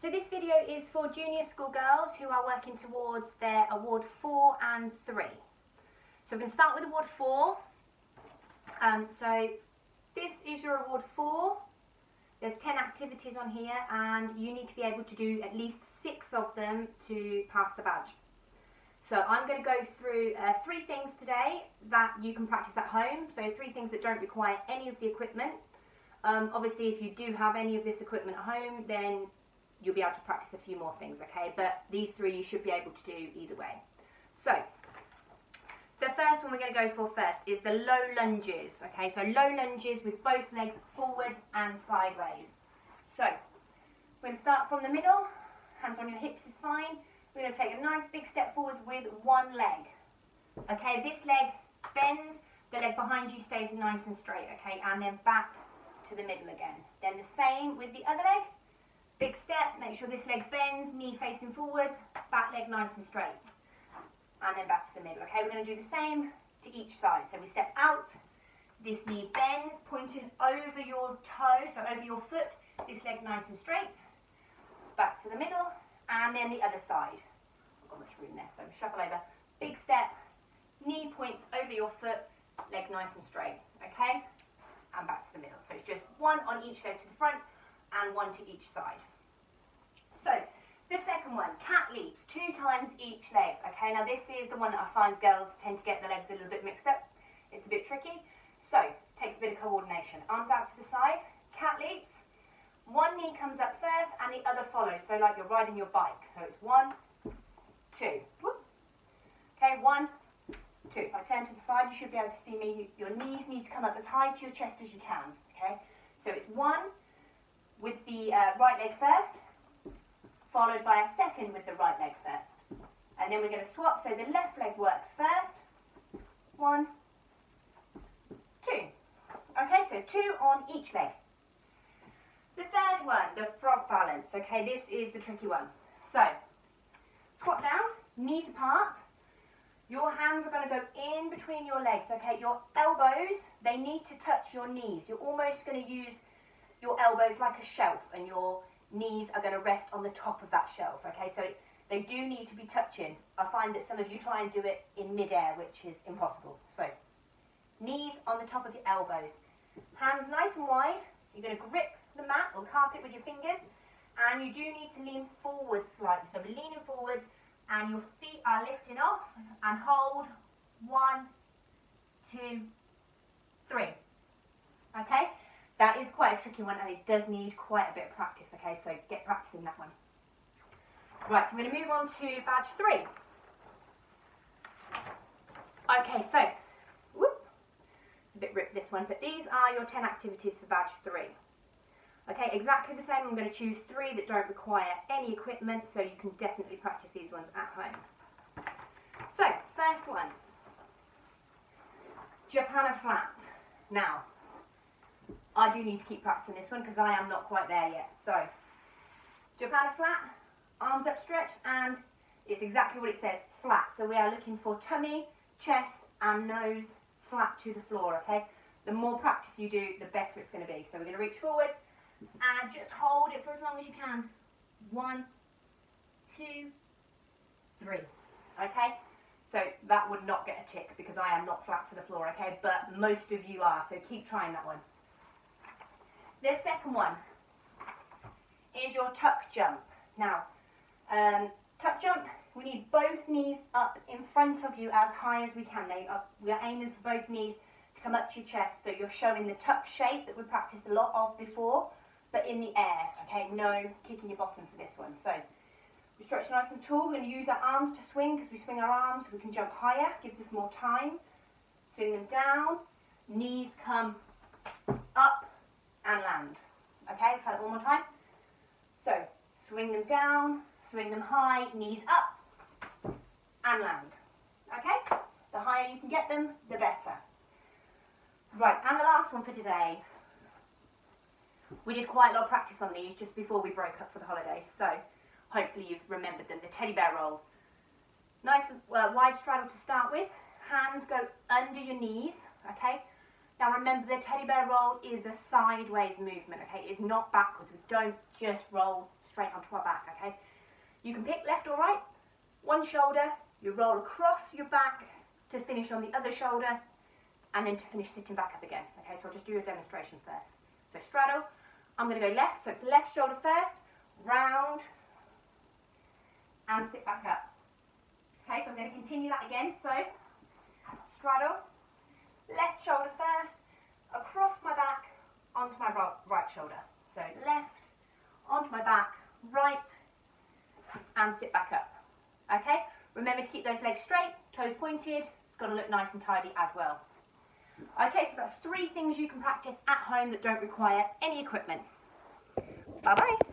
So this video is for junior school girls who are working towards their award 4 and 3. So we're going to start with award 4. So this is your award 4. There's 10 activities on here and you need to be able to do at least 6 of them to pass the badge. So I'm going to go through 3 things today that you can practice at home. So 3 things that don't require any of the equipment. Obviously if you do have any of this equipment at home, then you'll be able to practice a few more things, okay? But these 3 you should be able to do either way. So the first one we're going to go for first is the low lunges, okay? So low lunges with both legs forwards and sideways. So we're going to start from the middle, hands on your hips is fine. We're going to take a nice big step forwards with one leg. Okay, this leg bends, the leg behind you stays nice and straight, okay? And then back to the middle again. Then the same with the other leg. Big step, make sure this leg bends, knee facing forwards, back leg nice and straight. And then back to the middle, okay? We're going to do the same to each side. So we step out, this knee bends, pointing over your toe, so over your foot, this leg nice and straight. Back to the middle, and then the other side. I've got much room there, so shuffle over. Big step, knee points over your foot, leg nice and straight, okay? And back to the middle. So it's just one on each leg to the front, and one to each side. So the second one, cat leaps, 2 times each leg. Okay, now this is the one that I find girls tend to get the legs a little bit mixed up. It's a bit tricky. So takes a bit of coordination. Arms out to the side, cat leaps. One knee comes up first and the other follows. So like you're riding your bike. So it's 1, 2. Whoop. Okay, 1, 2. If I turn to the side, you should be able to see me. Your knees need to come up as high to your chest as you can. Okay, so it's 1 with the right leg first, followed by a second with the right leg first. And then we're going to swap, so the left leg works first. 1, 2. Okay, so 2 on each leg. The third one, the frog balance. Okay, this is the tricky one. So, squat down, knees apart. Your hands are going to go in between your legs, okay? Your elbows, they need to touch your knees. You're almost going to use your elbows like a shelf and your knees are going to rest on the top of that shelf, okay? So they do need to be touching. I find that some of you try and do it in mid-air, which is impossible. So knees on the top of your elbows. Hands nice and wide. You're going to grip the mat or carpet with your fingers, and you do need to lean forward slightly. So we're leaning forwards and your feet are lifting off, and hold 1, 2, 3. Okay? That is quite a tricky one and it does need quite a bit of practice, okay, so get practicing that one. Right, so I'm going to move on to badge 3. Okay, so, whoop, it's a bit ripped this one, but these are your 10 activities for badge 3. Okay, exactly the same. I'm going to choose 3 that don't require any equipment, so you can definitely practice these ones at home. So, first one, Japana flat. Now, I do need to keep practicing this one because I am not quite there yet. So, Japana flat, arms up stretched, and it's exactly what it says, flat. So we are looking for tummy, chest, and nose flat to the floor, okay? The more practice you do, the better it's going to be. So we're going to reach forwards and just hold it for as long as you can. 1, 2, 3, okay? So that would not get a tick because I am not flat to the floor, okay? But most of you are, so keep trying that one. The second one is your tuck jump. Now, tuck jump, we need both knees up in front of you as high as we can. We are aiming for both knees to come up to your chest, so you're showing the tuck shape that we practiced a lot of before, but in the air, okay? No kicking your bottom for this one. So, we stretch nice and tall. We're going to use our arms to swing because we swing our arms, we can jump higher, gives us more time. Swing them down, knees come up, and land. Okay, try that one more time. So, swing them down, swing them high, knees up, and land. Okay, the higher you can get them, the better. Right, and the last one for today. We did quite a lot of practice on these just before we broke up for the holidays, so hopefully you've remembered them. The teddy bear roll. Nice wide straddle to start with. Hands go under your knees, okay? Now remember, the teddy bear roll is a sideways movement, okay? It's not backwards. We don't just roll straight onto our back, okay? You can pick left or right, one shoulder, you roll across your back to finish on the other shoulder, and then to finish sitting back up again. Okay, so I'll just do a demonstration first. So straddle, I'm going to go left, so it's left shoulder first, round, and sit back up. Okay, so I'm going to continue that again. So straddle, left shoulder first, across my back, onto my right shoulder. So left, onto my back, right, and sit back up. Okay, remember to keep those legs straight, toes pointed. It's got to look nice and tidy as well. Okay, so that's 3 things you can practice at home that don't require any equipment. Bye-bye.